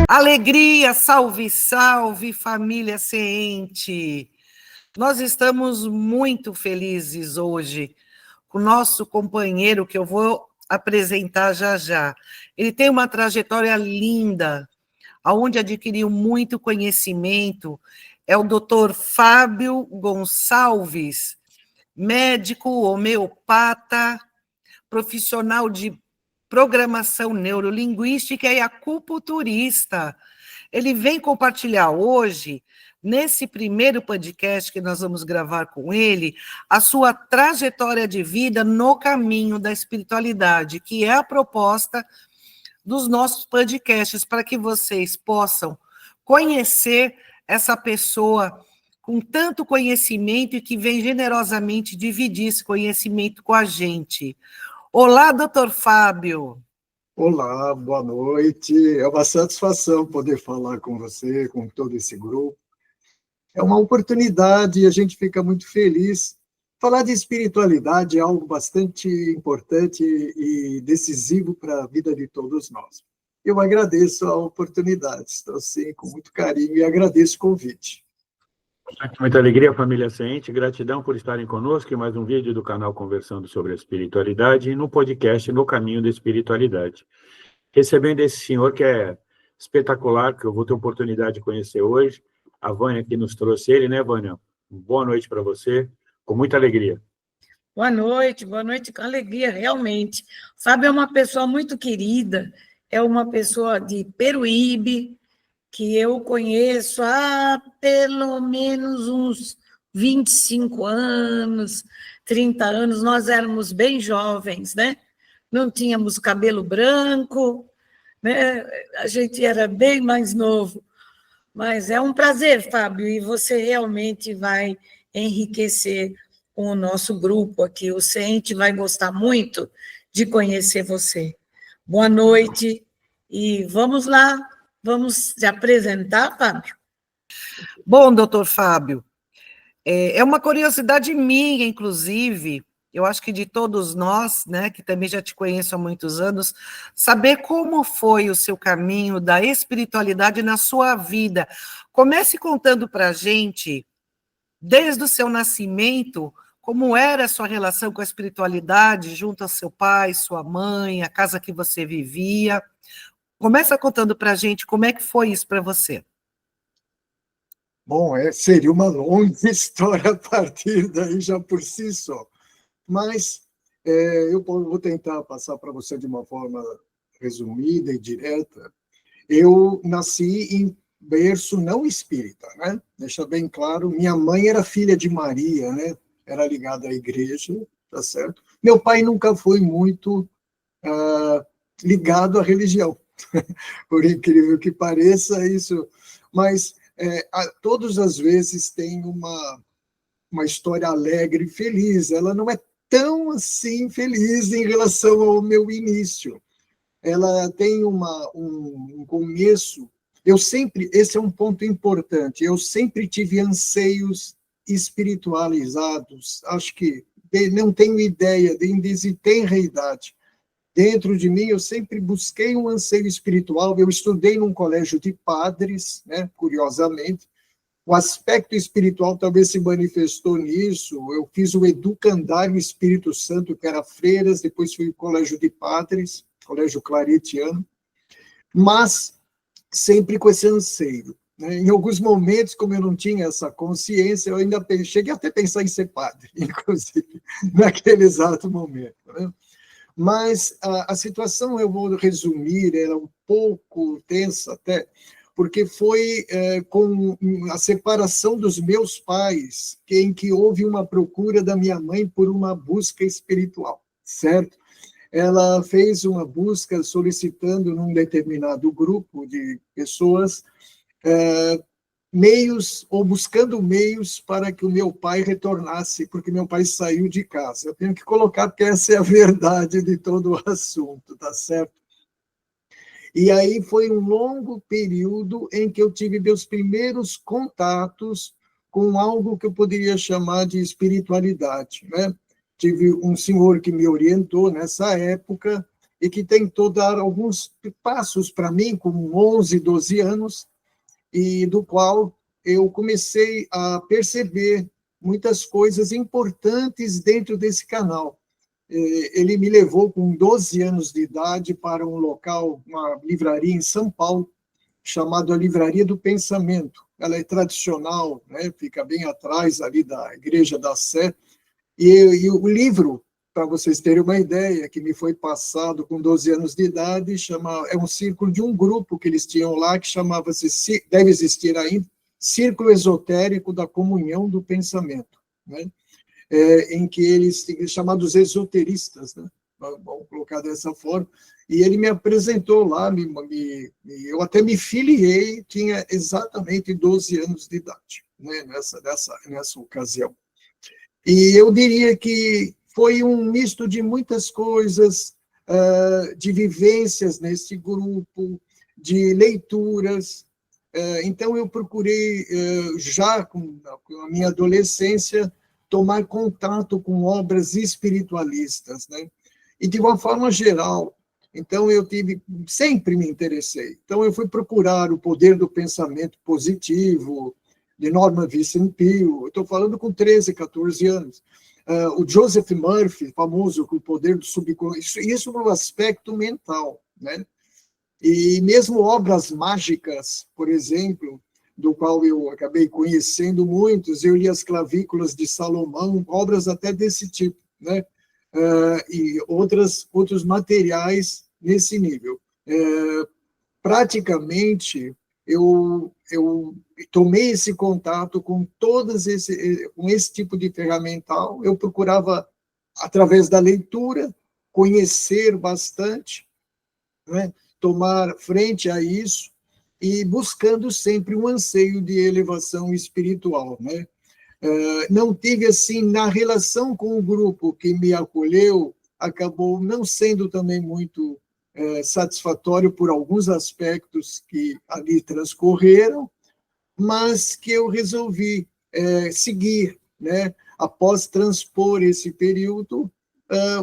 Alegria, salve, salve, família Seente! Nós estamos muito felizes hoje com o nosso companheiro, que eu vou apresentar já já. Ele tem uma trajetória linda, onde adquiriu muito conhecimento. É o Dr. Fábio Gonçalves, médico homeopata, profissional de programação neurolinguística e acupunturista. Ele vem compartilhar hoje, nesse primeiro podcast que nós vamos gravar com ele, a sua trajetória de vida no caminho da espiritualidade, que é a proposta dos nossos podcasts, para que vocês possam conhecer essa pessoa com tanto conhecimento e que vem generosamente dividir esse conhecimento com a gente. Olá, doutor Fábio. Olá, boa noite. É uma satisfação poder falar com você, com todo esse grupo. É uma oportunidade e a gente fica muito feliz. Falar de espiritualidade é algo bastante importante e decisivo para a vida de todos nós. Eu agradeço a oportunidade, estou assim com muito carinho e agradeço o convite. Muita alegria, família Seente, gratidão por estarem conosco em mais um vídeo do canal Conversando sobre a Espiritualidade e no podcast No Caminho da Espiritualidade. Recebendo esse senhor que é espetacular, que eu vou ter oportunidade de conhecer hoje, a Vânia que nos trouxe ele, né, Vânia? Boa noite para você, com muita alegria. Boa noite com alegria, realmente. O Fábio é uma pessoa muito querida, é uma pessoa de Peruíbe, que eu conheço há pelo menos uns 25 anos, 30 anos, nós éramos bem jovens, né? Não tínhamos cabelo branco, né? A gente era bem mais novo. Mas é um prazer, Fábio, e você realmente vai enriquecer o nosso grupo aqui. O Seente vai gostar muito de conhecer você. Boa noite, e vamos lá. Vamos se apresentar, Fábio? Bom, doutor Fábio, é uma curiosidade minha, inclusive, eu acho que de todos nós, né, que também já te conheço há muitos anos, saber como foi o seu caminho da espiritualidade na sua vida. Comece contando para a gente, desde o seu nascimento, como era a sua relação com a espiritualidade, junto ao seu pai, sua mãe, a casa que você vivia. Começa contando para a gente como é que foi isso para você. Bom, seria uma longa história a partir daí já por si só. Mas eu vou tentar passar para você de uma forma resumida e direta. Eu nasci em berço não espírita, né? Deixa bem claro, minha mãe era filha de Maria, né? Era ligada à igreja, tá certo? Meu pai nunca foi muito ligado à religião. Por incrível que pareça, isso. Mas todas as vezes tem uma história alegre e feliz. Ela não é tão assim feliz em relação ao meu início. Ela tem um começo. Esse é um ponto importante, eu sempre tive anseios espiritualizados, acho que não tenho ideia, desde tenra idade. Dentro de mim, eu sempre busquei um anseio espiritual. Eu estudei num colégio de padres, né, curiosamente. O aspecto espiritual talvez se manifestou nisso. Eu fiz o Educandário Espírito Santo, que era Freiras, depois fui ao colégio de padres, colégio claretiano, mas sempre com esse anseio. Né? Em alguns momentos, como eu não tinha essa consciência, eu ainda cheguei até a pensar em ser padre, inclusive, naquele exato momento. Né? Mas a situação, eu vou resumir, era um pouco tensa até, porque foi com a separação dos meus pais em que houve uma procura da minha mãe por uma busca espiritual, certo? Ela fez uma busca solicitando num determinado grupo de pessoas meios, ou buscando meios para que o meu pai retornasse, porque meu pai saiu de casa. Eu tenho que colocar, porque essa é a verdade de todo o assunto, tá certo? E aí foi um longo período em que eu tive meus primeiros contatos com algo que eu poderia chamar de espiritualidade, né? Tive um senhor que me orientou nessa época e que tentou dar alguns passos para mim, com 11, 12 anos, e do qual eu comecei a perceber muitas coisas importantes dentro desse canal. Ele me levou com 12 anos de idade para um local, uma livraria em São Paulo, chamada Livraria do Pensamento. Ela é tradicional, né? Fica bem atrás ali da Igreja da Sé. E o livro, para vocês terem uma ideia, que me foi passado com 12 anos de idade, é um círculo de um grupo que eles tinham lá, que chamava-se, deve existir ainda, Círculo Esotérico da Comunhão do Pensamento, né? Em que eles, chamados esoteristas, né? Vamos colocar dessa forma, e ele me apresentou lá, eu até me filiei, tinha exatamente 12 anos de idade, né? Nessa ocasião. E eu diria que foi um misto de muitas coisas, de vivências nesse grupo, de leituras. Então, eu procurei, já com a minha adolescência, tomar contato com obras espiritualistas, né? E, de uma forma geral, então, sempre me interessei. Então, eu fui procurar o poder do pensamento positivo, de Norman Vincent Peale, eu estou falando com 13, 14 anos. O Joseph Murphy, famoso com o poder do subconsciente, isso no aspecto mental, né? E mesmo obras mágicas, por exemplo, do qual eu acabei conhecendo muitos, eu li as Clavículas de Salomão, obras até desse tipo, né? E outros materiais nesse nível. Praticamente, eu tomei esse contato com com esse tipo de ferramental. Eu procurava, através da leitura, conhecer bastante, né? Tomar frente a isso e buscando sempre um anseio de elevação espiritual, né? Não tive, assim, na relação com o grupo que me acolheu, acabou não sendo também muito satisfatório por alguns aspectos que ali transcorreram, mas que eu resolvi seguir, né? Após transpor esse período,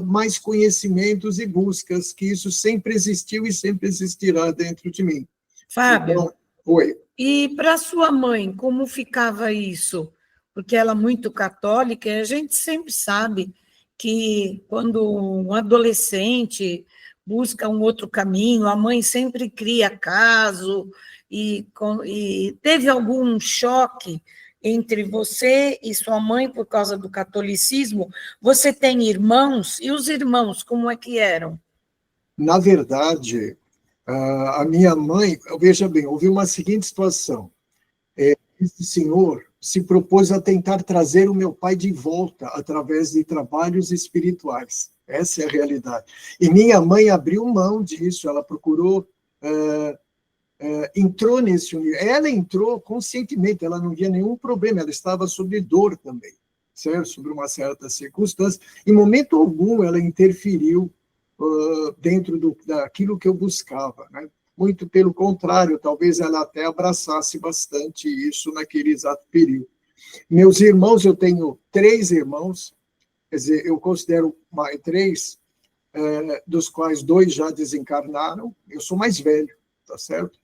mais conhecimentos e buscas, que isso sempre existiu e sempre existirá dentro de mim. Fábio, Então, oi. E para sua mãe, como ficava isso? Porque ela é muito católica, e a gente sempre sabe que quando um adolescente busca um outro caminho, a mãe sempre cria caso, e teve algum choque entre você e sua mãe por causa do catolicismo? Você tem irmãos, e os irmãos, como é que eram? Na verdade, a minha mãe, veja bem, houve uma seguinte situação. Esse senhor se propôs a tentar trazer o meu pai de volta através de trabalhos espirituais. Essa é a realidade. E minha mãe abriu mão disso, ela procurou, entrou nesse universo. Ela entrou conscientemente, ela não via nenhum problema, ela estava sob dor também, certo? Sobre uma certa circunstância. Em momento algum ela interferiu dentro daquilo que eu buscava, né? Muito pelo contrário, talvez ela até abraçasse bastante isso naquele exato período. Meus irmãos, eu tenho 3 irmãos, quer dizer, eu considero 3, dos quais 2 já desencarnaram, eu sou mais velho, tá certo?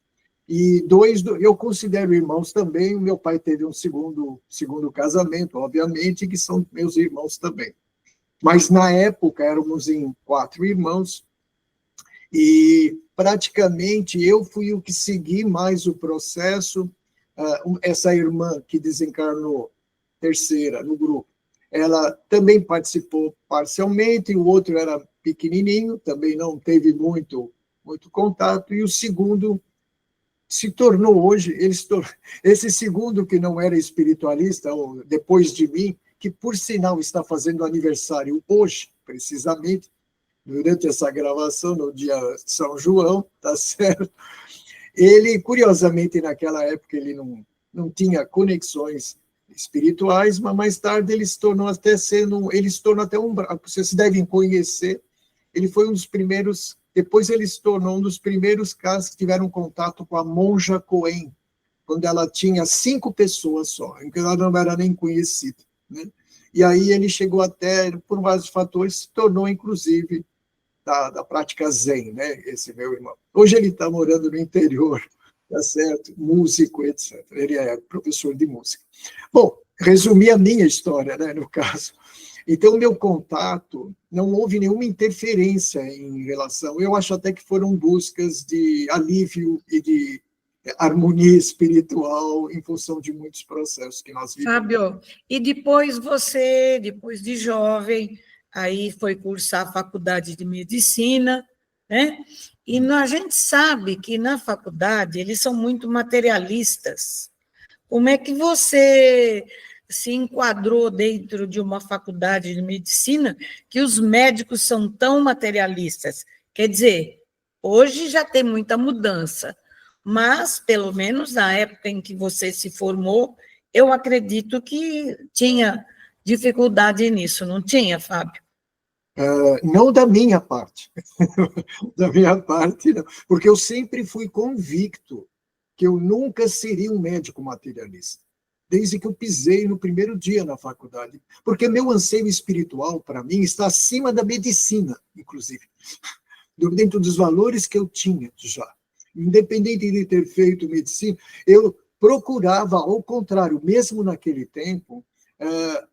E 2, eu considero irmãos também, o meu pai teve um segundo casamento, obviamente, que são meus irmãos também. Mas, na época, éramos em 4 irmãos, e praticamente eu fui o que segui mais o processo. Essa irmã que desencarnou, terceira no grupo, ela também participou parcialmente, e o outro era pequenininho, também não teve muito contato, e o segundo se tornou hoje, esse segundo que não era espiritualista, depois de mim, que por sinal está fazendo aniversário hoje, precisamente, durante essa gravação, no dia de São João, tá certo? Ele, curiosamente, naquela época, ele não tinha conexões espirituais, mas mais tarde ele se tornou até vocês devem conhecer, ele foi um dos primeiros, depois ele se tornou um dos primeiros casos que tiveram contato com a monja Coen, quando ela tinha 5 pessoas só, em que ela não era nem conhecida, né? E aí ele chegou até, por vários fatores, se tornou, inclusive, da prática Zen, né? Esse meu irmão. Hoje ele está morando no interior, tá certo? Músico, etc. Ele é professor de música. Bom, resumi a minha história, né, no caso. Então, meu contato, não houve nenhuma interferência em relação, eu acho até que foram buscas de alívio e de harmonia espiritual em função de muitos processos que nós vivemos. Fábio, e depois você, depois de jovem, aí foi cursar a faculdade de medicina, né? E a gente sabe que na faculdade eles são muito materialistas. Como é que você se enquadrou dentro de uma faculdade de medicina que os médicos são tão materialistas? Quer dizer, hoje já tem muita mudança, mas, pelo menos na época em que você se formou, eu acredito que tinha dificuldade nisso, não tinha, Fábio? Não da minha parte. Da minha parte, não. Porque eu sempre fui convicto que eu nunca seria um médico materialista, desde que eu pisei no primeiro dia na faculdade. Porque meu anseio espiritual, para mim, está acima da medicina, inclusive, dentro dos valores que eu tinha já. Independente de ter feito medicina, eu procurava, ao contrário, mesmo naquele tempo,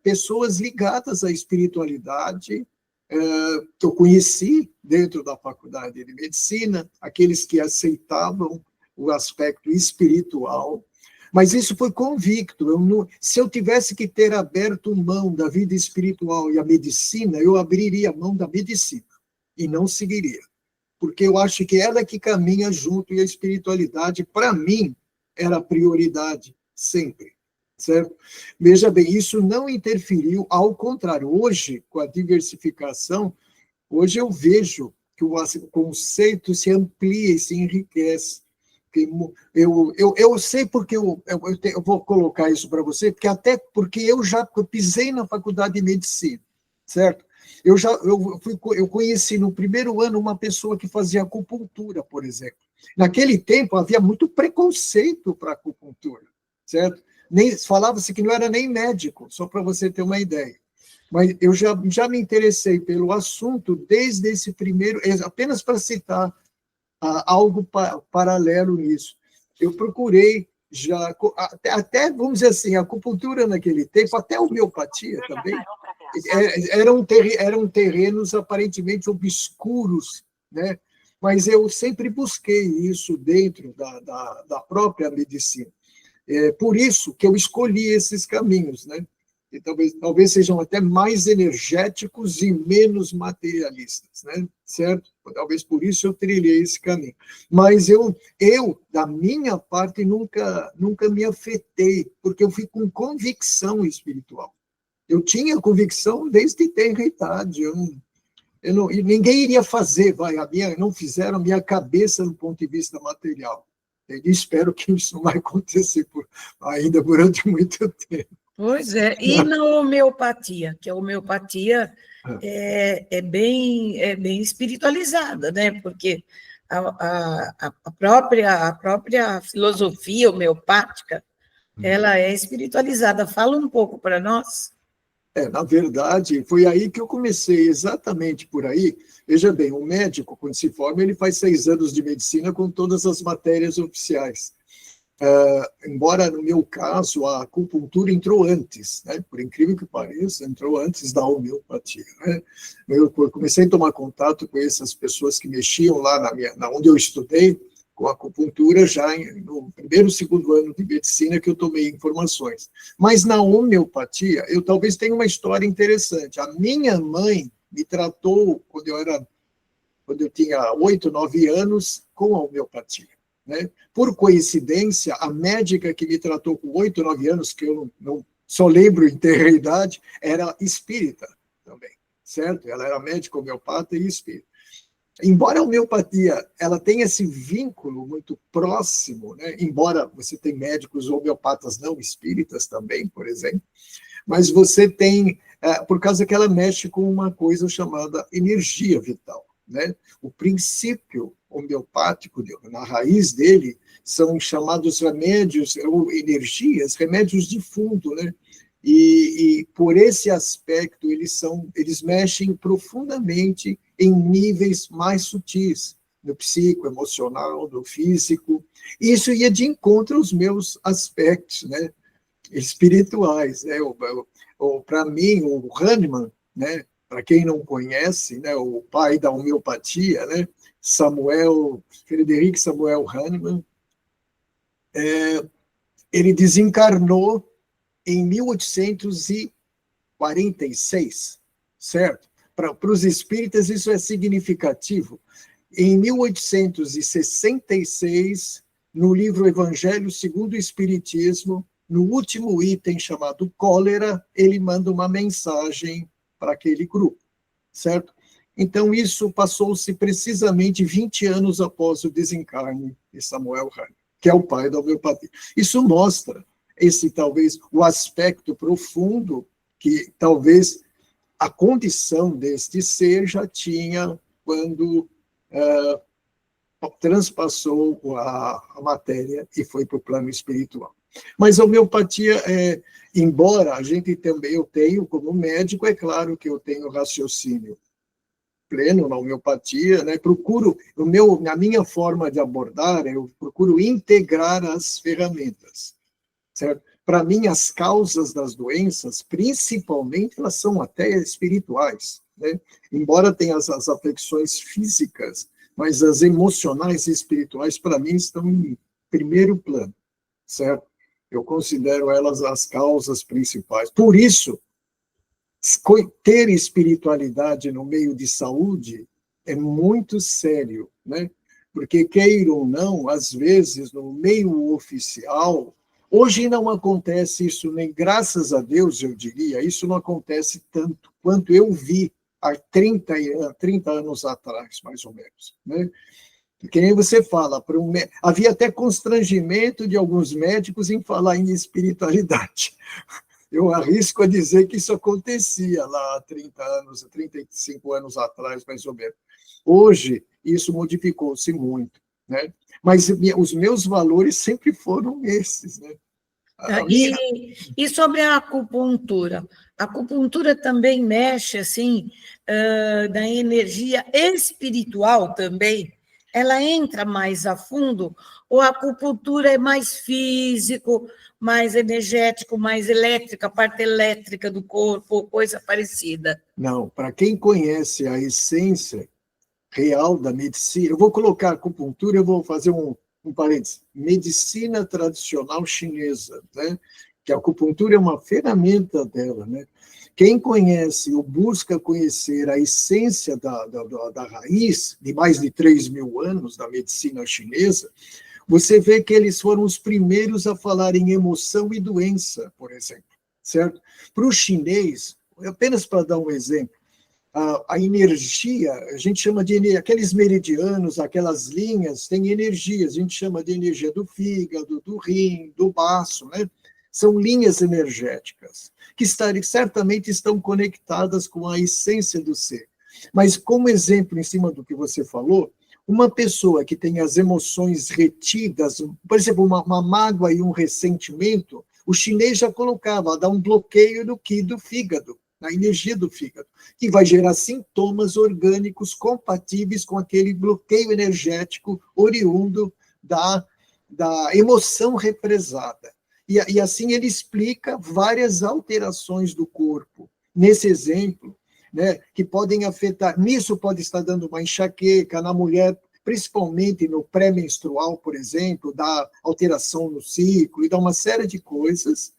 pessoas ligadas à espiritualidade, que eu conheci dentro da faculdade de medicina, aqueles que aceitavam o aspecto espiritual, mas isso foi convicto. Se eu tivesse que ter aberto mão da vida espiritual e a medicina, eu abriria mão da medicina e não seguiria. Porque eu acho que ela que caminha junto e a espiritualidade, para mim, era a prioridade, sempre, certo? Veja bem, isso não interferiu, ao contrário, hoje, com a diversificação, hoje eu vejo que o conceito se amplia e se enriquece. Eu sei porque eu vou colocar isso para você, porque até porque eu já pisei na faculdade de medicina, certo? Eu conheci no primeiro ano uma pessoa que fazia acupuntura, por exemplo. Naquele tempo havia muito preconceito para acupuntura, certo? Falava-se que não era nem médico, só para você ter uma ideia. Mas eu já me interessei pelo assunto desde esse primeiro, apenas para citar algo paralelo nisso. Eu procurei já, até, vamos dizer assim, a acupuntura naquele tempo, até a homeopatia também, eram terrenos aparentemente obscuros, né? Mas eu sempre busquei isso dentro da própria medicina. Por isso que eu escolhi esses caminhos, né? E talvez sejam até mais energéticos e menos materialistas, né? Certo? Talvez por isso eu trilhei esse caminho. Mas eu da minha parte, nunca me afetei, porque eu fui com convicção espiritual. Eu tinha convicção desde tenra idade. E ninguém iria fazer, não fizeram a minha cabeça no ponto de vista material. Eu espero que isso não vai acontecer ainda durante muito tempo. Pois é, e na homeopatia, que a homeopatia é bem espiritualizada, né? Porque a própria filosofia homeopática, ela é espiritualizada. Fala um pouco para nós. Na verdade, foi aí que eu comecei, exatamente por aí. Veja bem, o médico, quando se forma, ele faz 6 anos de medicina com todas as matérias oficiais. Embora, no meu caso, a acupuntura entrou antes, né? Por incrível que pareça, entrou antes da homeopatia, né? Eu comecei a tomar contato com essas pessoas que mexiam lá onde eu estudei, com a acupuntura, já no primeiro, segundo ano de medicina, que eu tomei informações. Mas na homeopatia, eu talvez tenha uma história interessante. A minha mãe me tratou, quando eu tinha 8, 9 anos, com a homeopatia. Né? Por coincidência, a médica que me tratou com 8, 9 anos, que eu não só lembro em ter idade, era espírita também, certo? Ela era médica homeopata e espírita. Embora a homeopatia ela tenha esse vínculo muito próximo, né? Embora você tenha médicos homeopatas não espíritas também, por exemplo, mas você tem, por causa que ela mexe com uma coisa chamada energia vital. Né? O princípio homeopático, na raiz dele, são chamados remédios, ou energias, remédios de fundo, né? E por esse aspecto, eles mexem profundamente em níveis mais sutis, no psico, emocional, no físico. Isso ia de encontro aos meus aspectos, né, espirituais, né? Para mim, o Hahnemann, né, para quem não conhece, né, o pai da homeopatia, né, Frederic Samuel Hahnemann, ele desencarnou em 1846, certo? Para os espíritas isso é significativo. Em 1866, no livro Evangelho segundo o Espiritismo, no último item chamado Cólera, ele manda uma mensagem para aquele grupo, certo? Então, isso passou-se precisamente 20 anos após o desencarne de Samuel Hahnemann, que é o pai da homeopatia. Isso mostra talvez, o aspecto profundo que talvez a condição deste ser já tinha quando transpassou a matéria e foi para o plano espiritual. Mas a homeopatia, embora a gente também, eu tenho como médico, é claro que eu tenho raciocínio pleno na homeopatia, né? Na minha forma de abordar, eu procuro integrar as ferramentas, certo? Para mim, as causas das doenças, principalmente, elas são até espirituais, né? Embora tenha as afecções físicas, mas as emocionais e espirituais, para mim, estão em primeiro plano, certo? Eu considero elas as causas principais. Por isso, ter espiritualidade no meio de saúde é muito sério, né? Porque, queira ou não, às vezes, no meio oficial, hoje não acontece isso, nem graças a Deus, eu diria, isso não acontece tanto quanto eu vi há 30 anos atrás, mais ou menos, né? Que nem você fala, havia até constrangimento de alguns médicos em falar em espiritualidade. Eu arrisco a dizer que isso acontecia lá há 35 anos atrás, mais ou menos. Hoje, isso modificou-se muito, né? Mas os meus valores sempre foram esses, né? E sobre a acupuntura? A acupuntura também mexe, assim, na energia espiritual também? Ela entra mais a fundo? Ou a acupuntura é mais físico, mais energético, mais elétrica, a parte elétrica do corpo, ou coisa parecida? Não, para quem conhece a essência real da medicina, eu vou colocar a acupuntura, eu vou fazer um parênteses, medicina tradicional chinesa, né? Que a acupuntura é uma ferramenta dela, né? Quem conhece ou busca conhecer a essência da raiz de mais de 3.000 anos da medicina chinesa, você vê que eles foram os primeiros a falar em emoção e doença, por exemplo, certo? Para o chinês, apenas para dar um exemplo, a energia, a gente chama de energia, aqueles meridianos, aquelas linhas, têm energias, a gente chama de energia do fígado, do rim, do baço, né? São linhas energéticas, que certamente estão conectadas com a essência do ser. Mas, como exemplo, em cima do que você falou, uma pessoa que tem as emoções retidas, por exemplo, uma mágoa e um ressentimento, o chinês já colocava, dá um bloqueio do fígado, na energia do fígado, que vai gerar sintomas orgânicos compatíveis com aquele bloqueio energético oriundo da emoção represada. E assim ele explica várias alterações do corpo. Nesse exemplo, né, que podem afetar, nisso pode estar dando uma enxaqueca na mulher, principalmente no pré-menstrual, por exemplo, dá alteração no ciclo, e dá uma série de coisas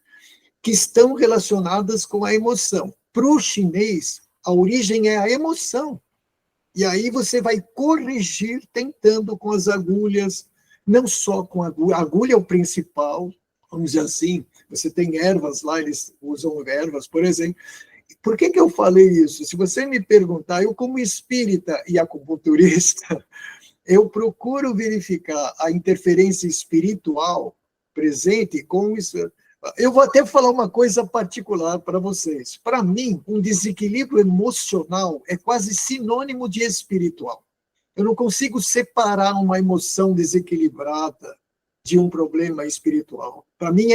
que estão relacionadas com a emoção. Para o chinês, a origem é a emoção. E aí você vai corrigir tentando com as agulhas, não só com a agulha é o principal, vamos dizer assim, você tem ervas lá, eles usam ervas, por exemplo. Por que eu falei isso? Se você me perguntar, eu como espírita e acupunturista, eu procuro verificar a interferência espiritual presente com isso. Eu vou até falar uma coisa particular para vocês. Para mim, um desequilíbrio emocional é quase sinônimo de espiritual. Eu não consigo separar uma emoção desequilibrada de um problema espiritual. Para mim,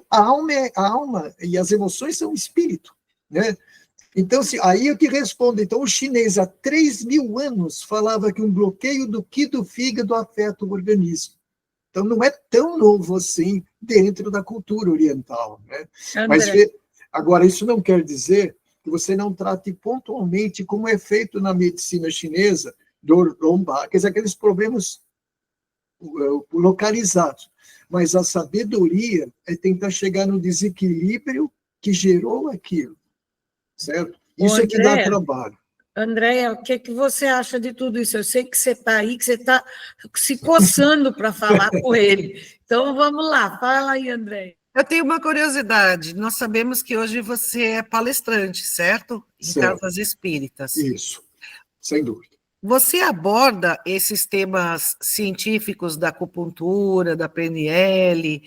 a alma e as emoções são espírito, né? Então, aí eu te respondo. Então, o chinês, há 3.000 anos, falava que um bloqueio do qi do fígado afeta o organismo. Então, não é tão novo assim dentro da cultura oriental, né? Mas, agora, isso não quer dizer que você não trate pontualmente, como é feito na medicina chinesa, dor lombar, quer dizer, aqueles problemas localizados. Mas a sabedoria é tentar chegar no desequilíbrio que gerou aquilo, certo? Isso é que dá trabalho. Andréia, o que você acha de tudo isso? Eu sei que você está aí, que você está se coçando para falar com ele. Então, vamos lá, fala aí, Andréia. Eu tenho uma curiosidade. Nós sabemos que hoje você é palestrante, certo? Em casas espíritas. Isso, sem dúvida. Você aborda esses temas científicos da acupuntura, da PNL,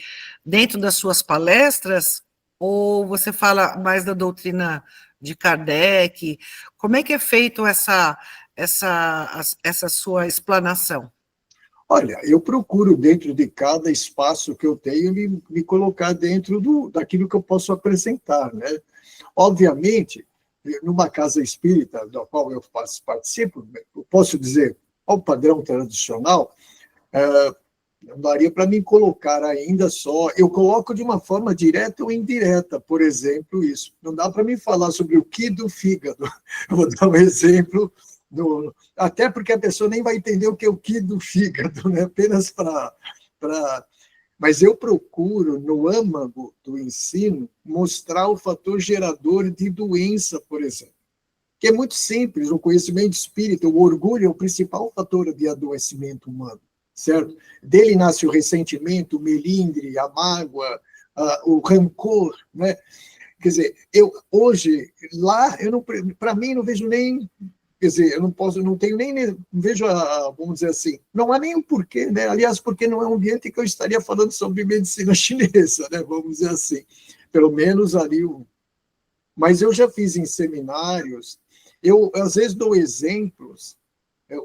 dentro das suas palestras? Ou você fala mais da doutrina de Kardec? Como é que é feito essa sua explanação? Olha, eu procuro, dentro de cada espaço que eu tenho, me colocar dentro daquilo que eu posso apresentar, né? Obviamente, numa casa espírita, da qual eu participo, eu posso dizer, ao padrão tradicional, não daria para me colocar ainda só. Eu coloco de uma forma direta ou indireta, por exemplo, isso. Não dá para me falar sobre o qi do fígado. Eu vou dar um exemplo, até porque a pessoa nem vai entender o que é o qi do fígado, né? Apenas para. Mas eu procuro, no âmago do ensino, mostrar o fator gerador de doença, por exemplo. Que é muito simples, o conhecimento espírita, o orgulho é o principal fator de adoecimento humano, certo? Dele nasce o ressentimento, o melindre, a mágoa, o rancor, né? Quer dizer, hoje, lá, para mim, não vejo nem... Quer dizer, eu não tenho nem, vejo, vamos dizer assim, não há nem um porquê, né? Aliás, porque não é um ambiente que eu estaria falando sobre medicina chinesa, né? Vamos dizer assim, pelo menos ali. Mas eu já fiz em seminários, eu às vezes dou exemplos,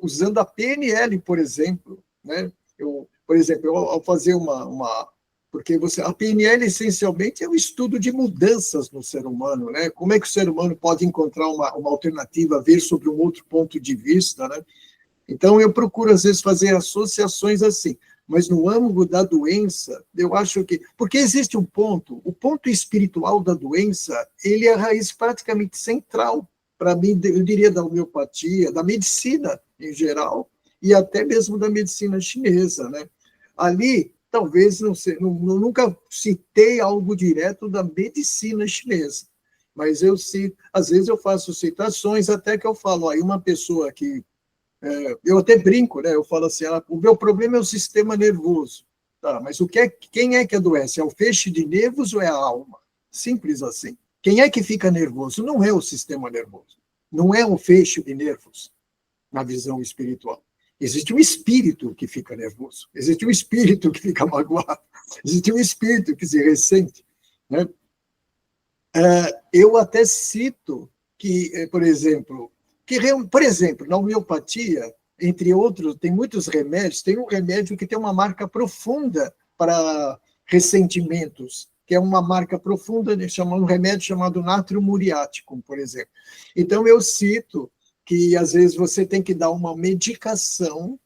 usando a PNL, por exemplo, né? Por exemplo, ao fazer porque a PNL, essencialmente, é o estudo de mudanças no ser humano, né? Como é que o ser humano pode encontrar uma alternativa, ver sobre um outro ponto de vista, né? Então, eu procuro, às vezes, fazer associações assim, mas no âmago da doença, eu acho que... Porque existe o ponto espiritual da doença, ele é a raiz praticamente central, para mim, eu diria, da homeopatia, da medicina em geral, e até mesmo da medicina chinesa, né? Ali... Talvez nunca citei algo direto da medicina chinesa, mas às vezes eu faço citações, até que eu falo, aí uma pessoa que, eu até brinco, né? Eu falo assim, o meu problema é o sistema nervoso, tá? Mas quem é que adoece? É o feixe de nervos ou é a alma? Simples assim. Quem é que fica nervoso? Não é o sistema nervoso, não é o feixe de nervos, na visão espiritual. Existe um espírito que fica nervoso, existe um espírito que fica magoado, existe um espírito que se ressente, né? Eu até cito que, por exemplo, na homeopatia, entre outros, tem muitos remédios, tem um remédio que tem uma marca profunda para ressentimentos, que é uma marca profunda, um remédio chamado natrium muriaticum, por exemplo. Então, eu cito que, às vezes, você tem que dar uma medicação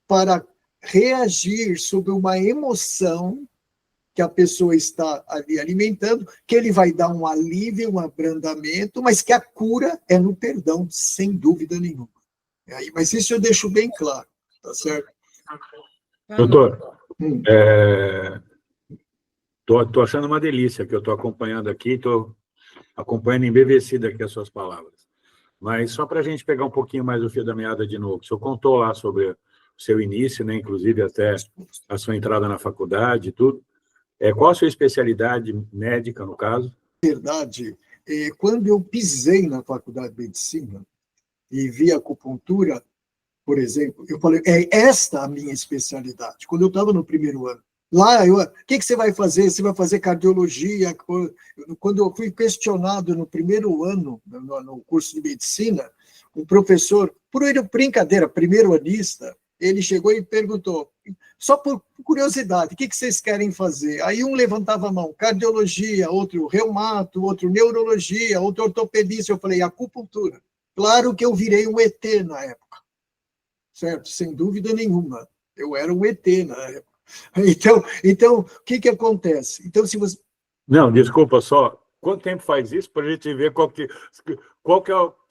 para reagir sobre uma emoção que a pessoa está ali alimentando, que ele vai dar um alívio, um abrandamento, mas que a cura é no perdão, sem dúvida nenhuma. Mas isso eu deixo bem claro, tá certo? Doutor, estou achando uma delícia que eu estou acompanhando aqui, estou acompanhando embevecido aqui as suas palavras. Mas só para a gente pegar um pouquinho mais o fio da meada de novo, o senhor contou lá sobre o seu início, né, inclusive até a sua entrada na faculdade e tudo. Qual a sua especialidade médica, no caso? Verdade, quando eu pisei na faculdade de medicina e vi a acupuntura, por exemplo, eu falei, é esta a minha especialidade. Quando eu estava no primeiro ano. Lá, o que você vai fazer? Você vai fazer cardiologia? Quando eu fui questionado no primeiro ano, no curso de medicina, um professor, por brincadeira, primeiro-anista, ele chegou e perguntou, só por curiosidade, o que vocês querem fazer? Aí um levantava a mão, cardiologia, outro reumato, outro neurologia, outro ortopedista. Eu falei, acupuntura. Claro que eu virei um ET na época, certo? Sem dúvida nenhuma. Eu era um ET na época. Então o que acontece? Então, se você... Não, desculpa só. Quanto tempo faz isso para a gente ver qual que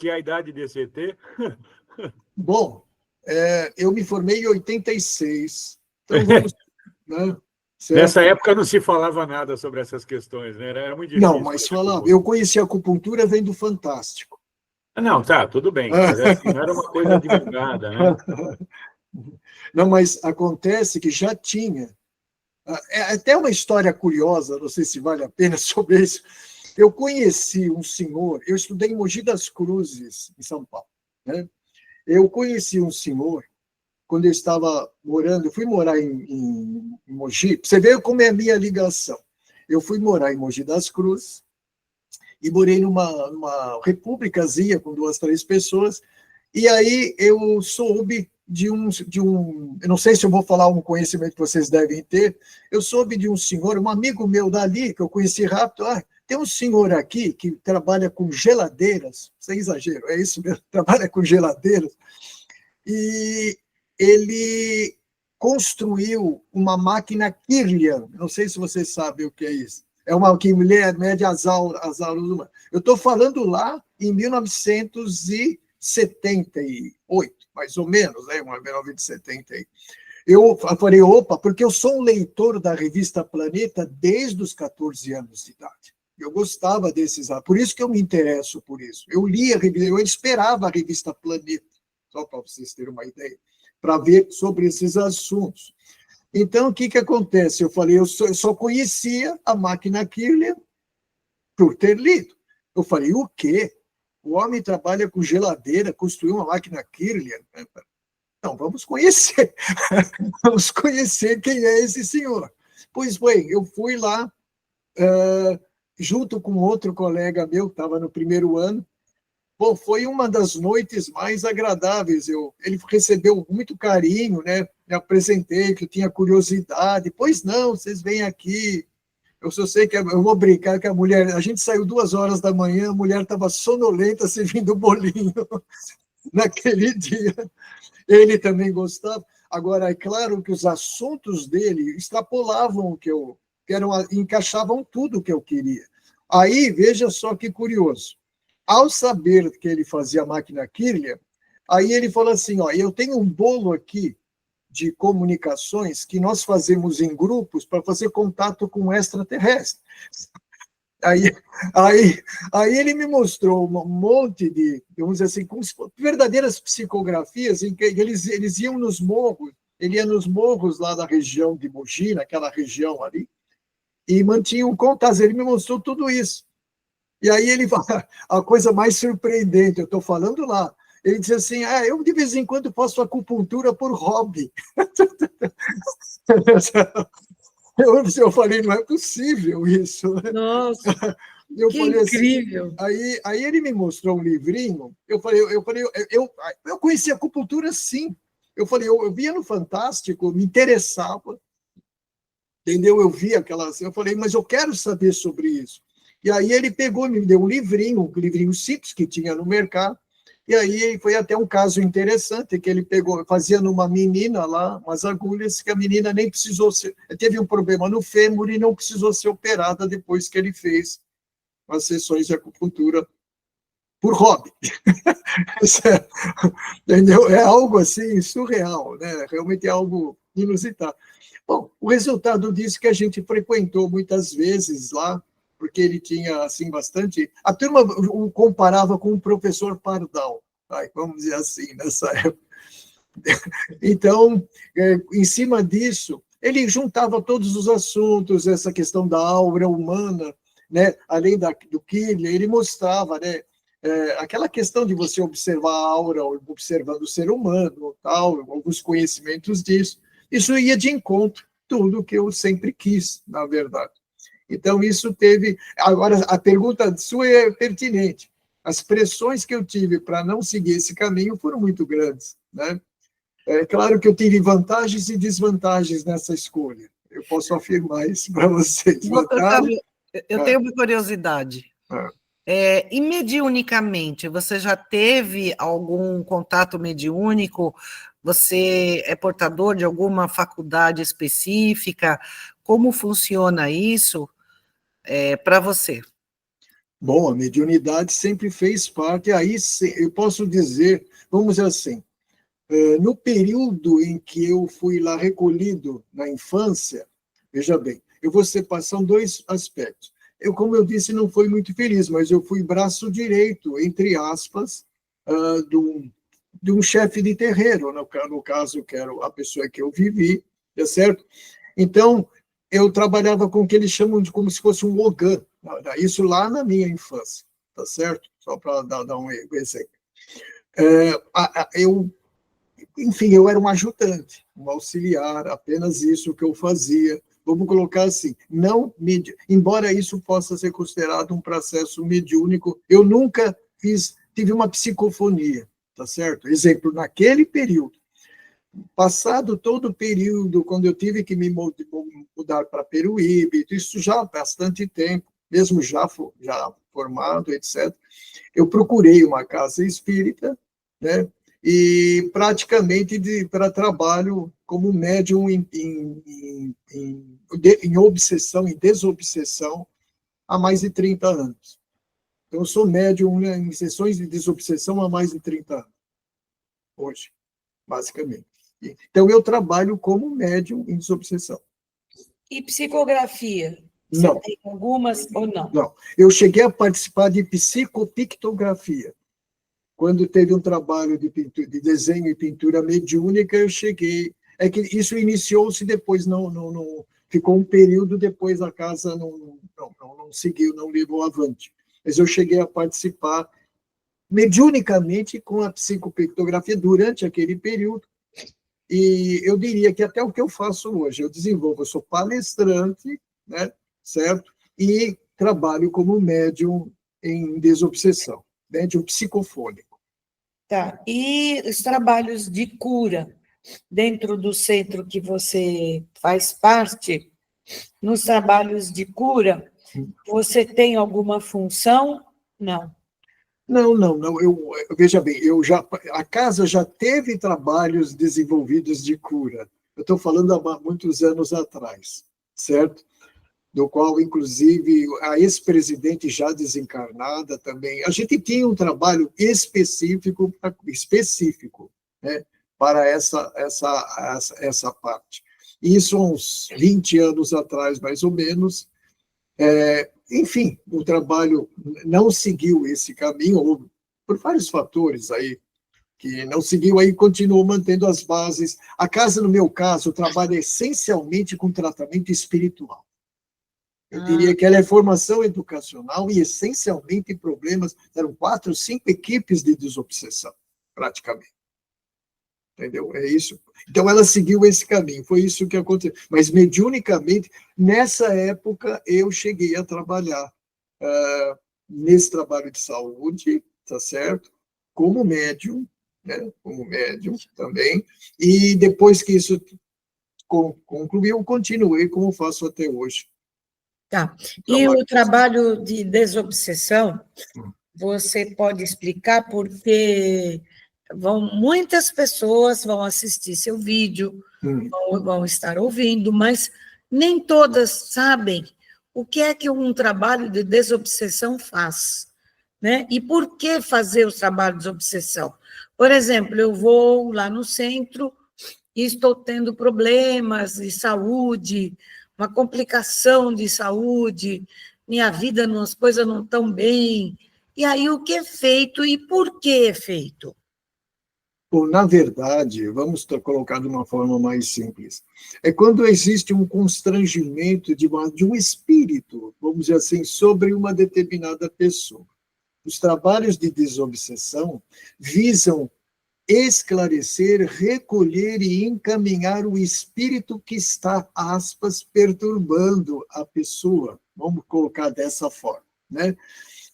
é a idade desse ET? Bom, eu me formei em 86. Então, vamos... Né? Nessa época não se falava nada sobre essas questões, né? Era muito difícil. Não, mas falava. Eu conheci a acupuntura vendo do Fantástico. Não, tá, tudo bem. Mas assim, não era uma coisa divulgada, né? Não, mas acontece que já tinha. É até uma história curiosa, não sei se vale a pena sobre isso. Eu conheci um senhor, eu estudei em Mogi das Cruzes, em São Paulo, né? Eu conheci um senhor, quando eu estava morando, eu fui morar em Mogi, você vê como é a minha ligação. Eu fui morar em Mogi das Cruzes, e morei numa repúblicazinha com 2, 3 pessoas, e aí eu soube de um, eu não sei se eu vou falar um conhecimento que vocês devem ter, eu soube de um senhor, um amigo meu dali, que eu conheci rápido, tem um senhor aqui que trabalha com geladeiras, sem exagero, é isso mesmo, trabalha com geladeiras, e ele construiu uma máquina Kirlian, não sei se vocês sabem o que é isso, é uma que mede as aulas humanas. Eu estou falando lá em 1978, mais ou menos, né? 1970. Eu falei, opa, porque eu sou um leitor da revista Planeta desde os 14 anos de idade. Eu gostava desses, por isso que eu me interesso por isso. Eu lia a revista, eu esperava a revista Planeta, só para vocês terem uma ideia, para ver sobre esses assuntos. Então, o que acontece? Eu falei, eu só conhecia a máquina Kirlian por ter lido. Eu falei, o quê? O homem trabalha com geladeira, construiu uma máquina Kirlian? Então, vamos conhecer. Vamos conhecer quem é esse senhor. Pois bem, eu fui lá, junto com outro colega meu, que estava no primeiro ano. Bom, foi uma das noites mais agradáveis. Ele recebeu muito carinho, né? Me apresentei, que eu tinha curiosidade. Pois não, vocês vêm aqui. Eu só sei que eu vou brincar que a mulher... A gente saiu 2 horas da manhã, a mulher estava sonolenta servindo bolinho naquele dia. Ele também gostava. Agora, é claro que os assuntos dele extrapolavam o que encaixavam tudo o que eu queria. Aí, veja só que curioso. Ao saber que ele fazia a máquina Kirlian, aí ele falou assim, eu tenho um bolo aqui de comunicações que nós fazemos em grupos para fazer contato com extraterrestres. Aí ele me mostrou um monte de, vamos dizer assim, verdadeiras psicografias em que eles iam nos morros, ele ia nos morros lá da região de Mogi, naquela região ali, e mantinham contatos. Ele me mostrou tudo isso. E aí ele fala, a coisa mais surpreendente, eu estou falando lá, ele diz assim, eu de vez em quando faço acupuntura por hobby. Eu falei, não é possível isso. Nossa, que incrível. Assim, aí ele me mostrou um livrinho, eu conheci a acupuntura sim. Eu falei, eu via no Fantástico, me interessava, entendeu? Eu via aquelas, eu falei, mas eu quero saber sobre isso. E aí ele pegou e me deu um livrinho simples que tinha no mercado, e aí foi até um caso interessante, que ele fazia numa menina lá, umas agulhas, que a menina nem precisou teve um problema no fêmur e não precisou ser operada depois que ele fez as sessões de acupuntura por hobby. Entendeu? É algo assim surreal, né? Realmente é algo inusitado. Bom, o resultado disso é que a gente frequentou muitas vezes lá, porque ele tinha, assim, bastante... A turma o comparava com o professor Pardal, vamos dizer assim, nessa época. Então, em cima disso, ele juntava todos os assuntos, essa questão da aura humana, né? Além do Kirlian, ele mostrava, né? Aquela questão de você observar a aura, observando o ser humano, tal, alguns conhecimentos disso. Isso ia de encontro, tudo que eu sempre quis, na verdade. Então, isso teve... Agora, a pergunta sua é pertinente. as pressões que eu tive para não seguir esse caminho foram muito grandes, né? É claro que eu tive vantagens e desvantagens nessa escolha. Eu posso afirmar isso para vocês. Doutor Fábio, eu tenho uma curiosidade. E mediunicamente, você já teve algum contato mediúnico? Você é portador de alguma faculdade específica? Como funciona isso para você? Bom, a mediunidade sempre fez parte, aí eu posso dizer, vamos dizer assim, no período em que eu fui lá recolhido na infância, veja bem, eu vou são dois aspectos. Como eu disse, não fui muito feliz, mas eu fui braço direito, entre aspas, de um chefe de terreiro, no caso, que era a pessoa que eu vivi, tá certo? Então, eu trabalhava com o que eles chamam de como se fosse um ogã, isso lá na minha infância, tá certo? Só para dar um exemplo. Enfim, eu era um ajudante, um auxiliar, apenas isso que eu fazia. Vamos colocar assim, embora isso possa ser considerado um processo mediúnico, eu nunca tive uma psicofonia, tá certo? Exemplo, naquele período, passado todo o período, quando eu tive que me mudar para Peruíbe, isso já há bastante tempo, mesmo já formado, etc., eu procurei uma casa espírita, né? E praticamente para trabalho como médium em obsessão, em desobsessão, há mais de 30 anos. Então, eu sou médium, né, em sessões de desobsessão há mais de 30 anos, hoje, basicamente. Então, eu trabalho como médium em desobsessão. E psicografia? Você Não. tem algumas ou não? Não. Eu cheguei a participar de psicopictografia. Quando teve um trabalho de desenho e pintura mediúnica, eu cheguei. É que isso iniciou-se depois, não ficou um período depois, a casa não seguiu, não levou avante. Mas eu cheguei a participar mediunicamente com a psicopictografia durante aquele período. E eu diria que até o que eu faço hoje, eu sou palestrante, né, certo? E trabalho como médium em desobsessão, médium psicofônico. Tá. E os trabalhos de cura dentro do centro que você faz parte, nos trabalhos de cura, você tem alguma função? Não. Não. Veja bem, a casa já teve trabalhos desenvolvidos de cura. Eu estou falando há muitos anos atrás, certo? Do qual, inclusive, a ex-presidente já desencarnada também. A gente tinha um trabalho específico, né, para essa parte. Isso há uns 20 anos atrás, mais ou menos. Enfim, o trabalho não seguiu esse caminho, por vários fatores aí, que não seguiu, aí continuou mantendo as bases. A casa, no meu caso, trabalha essencialmente com tratamento espiritual. Eu diria que ela é formação educacional e, essencialmente, problemas. Eram 4, 5 equipes de desobsessão, praticamente. Entendeu? É isso. Então, ela seguiu esse caminho, foi isso que aconteceu. Mas, mediunicamente, nessa época, eu cheguei a trabalhar nesse trabalho de saúde, tá certo? Como médium, né? Como médium também. E, depois que isso concluiu, eu continuei como faço até hoje. Tá. E o trabalho de desobsessão, você pode explicar porque muitas pessoas vão assistir seu vídeo, vão estar ouvindo, mas nem todas sabem o que é que um trabalho de desobsessão faz, né? E por que fazer o trabalho de desobsessão? Por exemplo, eu vou lá no centro e estou tendo problemas de saúde, uma complicação de saúde, minha vida, as coisas não estão bem. E aí, o que é feito e por que é feito? Bom, na verdade, vamos colocar de uma forma mais simples, é quando existe um constrangimento de um espírito, vamos dizer assim, sobre uma determinada pessoa. Os trabalhos de desobsessão visam esclarecer, recolher e encaminhar o espírito que está, aspas, perturbando a pessoa. Vamos colocar dessa forma, né?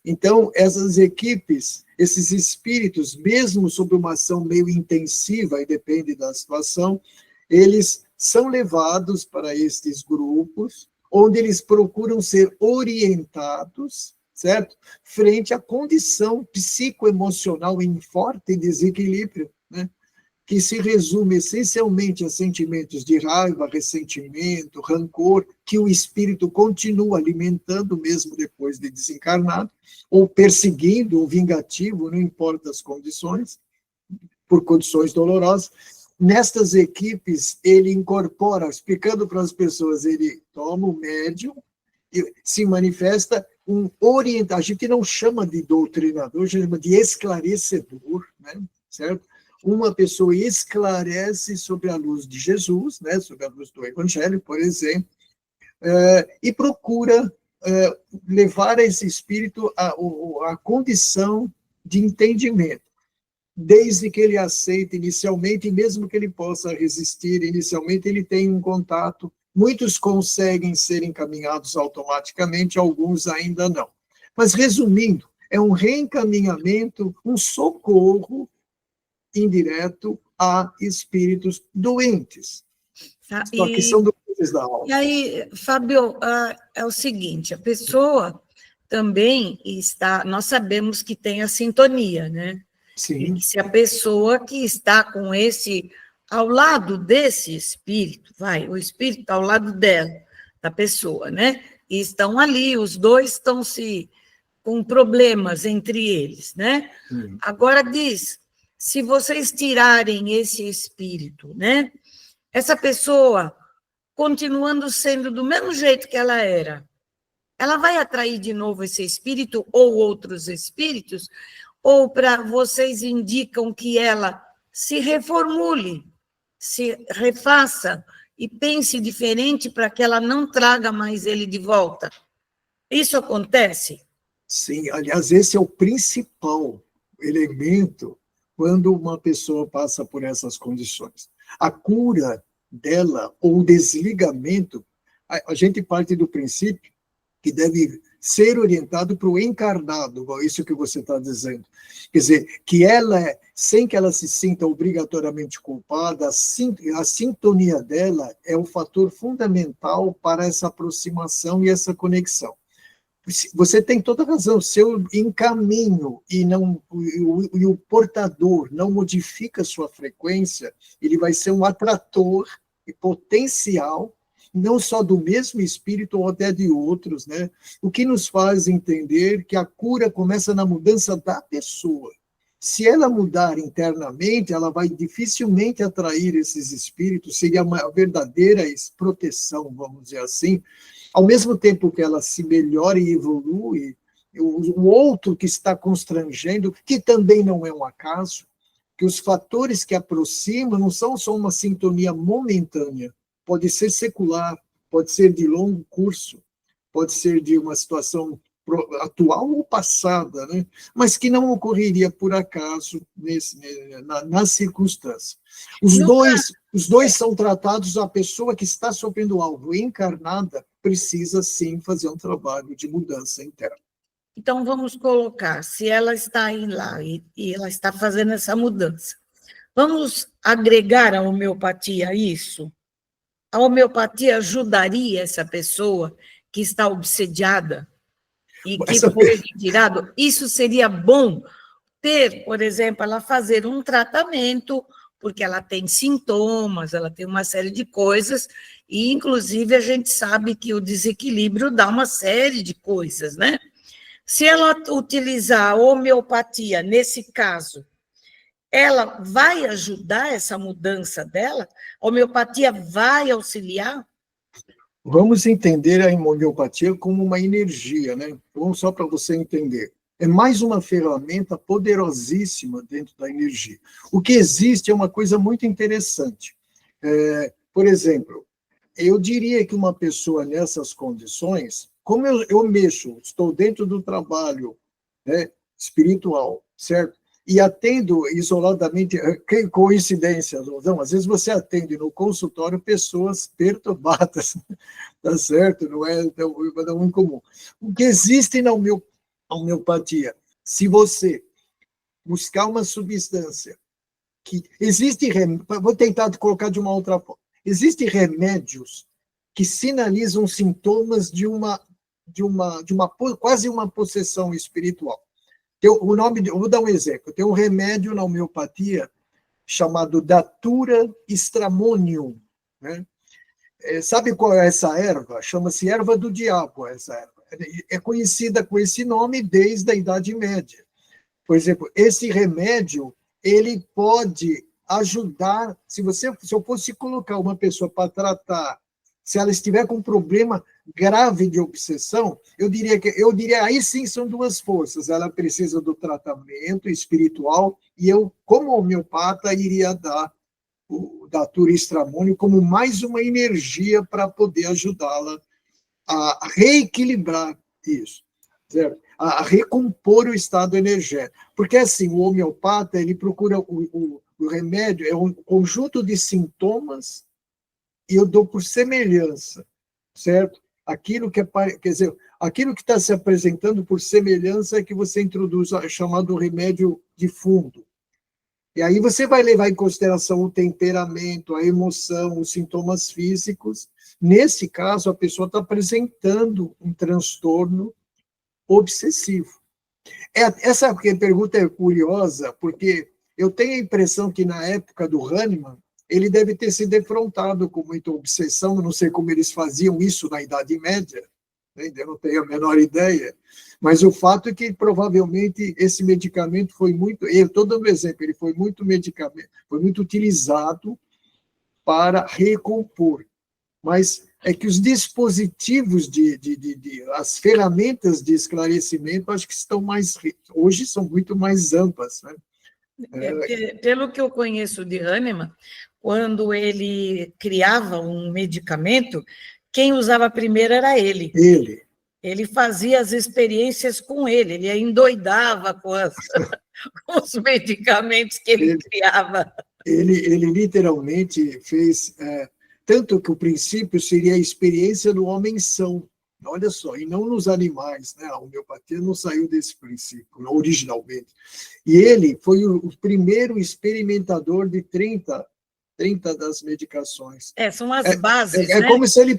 Então, essas equipes, esses espíritos, mesmo sob uma ação meio intensiva, e depende da situação, eles são levados para estes grupos, onde eles procuram ser orientados, certo? Frente à condição psicoemocional em forte desequilíbrio, né? Que se resume essencialmente a sentimentos de raiva, ressentimento, rancor, que o espírito continua alimentando mesmo depois de desencarnado, ou perseguindo, ou vingativo, não importa as condições, por condições dolorosas. Nestas equipes, ele incorpora, explicando para as pessoas, ele toma o médium, e se manifesta um orientador, a gente não chama de doutrinador, chama de esclarecedor, né? Certo? Uma pessoa esclarece sobre a luz de Jesus, né, sobre a luz do Evangelho, por exemplo, e procura levar esse espírito à condição de entendimento, desde que ele aceite inicialmente, e mesmo que ele possa resistir inicialmente, ele tem um contato. Muitos conseguem ser encaminhados automaticamente, alguns ainda não. Mas, resumindo, é um reencaminhamento, um socorro indireto a espíritos doentes. Só que são doentes da alma. E aí, Fábio, é o seguinte, a pessoa também está, nós sabemos que tem a sintonia, né? Sim. E se a pessoa que está com ao lado desse espírito, o espírito está ao lado dela, da pessoa, né? E estão ali, os dois estão com problemas entre eles, né? Agora diz, se vocês tirarem esse espírito, né? Essa pessoa, continuando sendo do mesmo jeito que ela era, ela vai atrair de novo esse espírito ou outros espíritos? Ou para vocês indicam que ela se reformule, se refaça e pense diferente para que ela não traga mais ele de volta? Isso acontece? Sim, aliás, esse é o principal elemento quando uma pessoa passa por essas condições. A cura dela, ou o desligamento, a gente parte do princípio que deve ser orientado para o encarnado, isso que você está dizendo. Quer dizer, que ela, sem que ela se sinta obrigatoriamente culpada, a sintonia dela é o fator fundamental para essa aproximação e essa conexão. Você tem toda a razão, se eu encaminho e o portador não modifica sua frequência, ele vai ser um atrator e potencial, não só do mesmo espírito ou até de outros, né? O que nos faz entender que a cura começa na mudança da pessoa. Se ela mudar internamente, ela vai dificilmente atrair esses espíritos, seria uma verdadeira proteção, vamos dizer assim. Ao mesmo tempo que ela se melhora e evolui, o outro que está constrangendo, que também não é um acaso, que os fatores que aproximam não são só uma sintonia momentânea, pode ser secular, pode ser de longo curso, pode ser de uma situação atual ou passada, né? Mas que não ocorreria por acaso nas circunstâncias. Os dois são tratados, a pessoa que está sofrendo algo encarnada precisa, sim, fazer um trabalho de mudança interna. Então, vamos colocar, se ela está aí lá e ela está fazendo essa mudança, vamos agregar a homeopatia a isso? A homeopatia ajudaria essa pessoa que está obsediada e que foi retirado? Isso seria bom ter, por exemplo, ela fazer um tratamento, porque ela tem sintomas, ela tem uma série de coisas, e, inclusive, a gente sabe que o desequilíbrio dá uma série de coisas, né? Se ela utilizar a homeopatia, nesse caso, ela vai ajudar essa mudança dela? A homeopatia vai auxiliar? Vamos entender a homeopatia como uma energia, né? Vamos só para você entender. É mais uma ferramenta poderosíssima dentro da energia. O que existe é uma coisa muito interessante. Por exemplo, eu diria que uma pessoa nessas condições, como eu mexo, estou dentro do trabalho, né, espiritual, certo? E atendo isoladamente, que coincidência, não, às vezes você atende no consultório pessoas perturbadas, tá certo? Não é tão incomum. O que existe na a homeopatia. Se você buscar uma substância que existe, vou tentar colocar de uma outra forma. Existem remédios que sinalizam sintomas de quase uma possessão espiritual. O nome, vou dar um exemplo. Tem um remédio na homeopatia chamado Datura stramonium, né? Sabe qual é essa erva? Chama-se erva do diabo, essa erva. É conhecida com esse nome desde a Idade Média. Por exemplo, esse remédio, ele pode ajudar, se eu fosse colocar uma pessoa para tratar, se ela estiver com um problema grave de obsessão, eu diria aí sim são duas forças. Ela precisa do tratamento espiritual e eu, como homeopata, iria dar o Datura stramonium como mais uma energia para poder ajudá-la a reequilibrar isso, certo? A recompor o estado energético. Porque, assim, o homeopata, ele procura o remédio, é um conjunto de sintomas e eu dou por semelhança, certo? Aquilo que está se apresentando por semelhança é que você introduz o chamado remédio de fundo. E aí você vai levar em consideração o temperamento, a emoção, os sintomas físicos. Nesse caso, a pessoa está apresentando um transtorno obsessivo. Essa pergunta é curiosa, porque eu tenho a impressão que na época do Hahnemann, ele deve ter se defrontado com muita obsessão, não sei como eles faziam isso na Idade Média, ainda não tenho a menor ideia, mas o fato é que provavelmente esse medicamento foi muito, eu estou dando exemplo, ele foi muito utilizado para recompor, mas é que os dispositivos as ferramentas de esclarecimento, acho que hoje são muito mais amplas, né? Pelo que eu conheço de Hahnemann, quando ele criava um medicamento, quem usava primeiro era ele. Ele fazia as experiências com ele endoidava com os medicamentos que ele criava. Ele literalmente fez, tanto que o princípio seria a experiência do homem são, olha só, e não nos animais, né? A homeopatia não saiu desse princípio, originalmente. E ele foi o primeiro experimentador de 30 das medicações. São as bases, né? Como se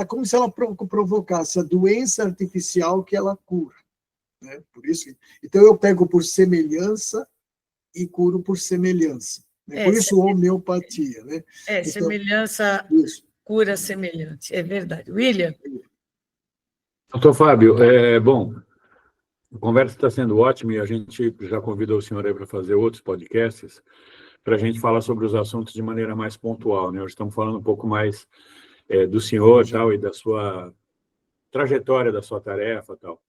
como se ela provocasse a doença artificial que ela cura, né? Por isso, então eu pego por semelhança e curo por semelhança. Né? Por isso homeopatia, né? Então, semelhança cura semelhante, é verdade. William? Doutor Fábio, bom, a conversa está sendo ótima e a gente já convidou o senhor aí para fazer outros podcasts para a gente falar sobre os assuntos de maneira mais pontual, né? Hoje estamos falando um pouco mais do senhor tal, e da sua trajetória, da sua tarefa tal.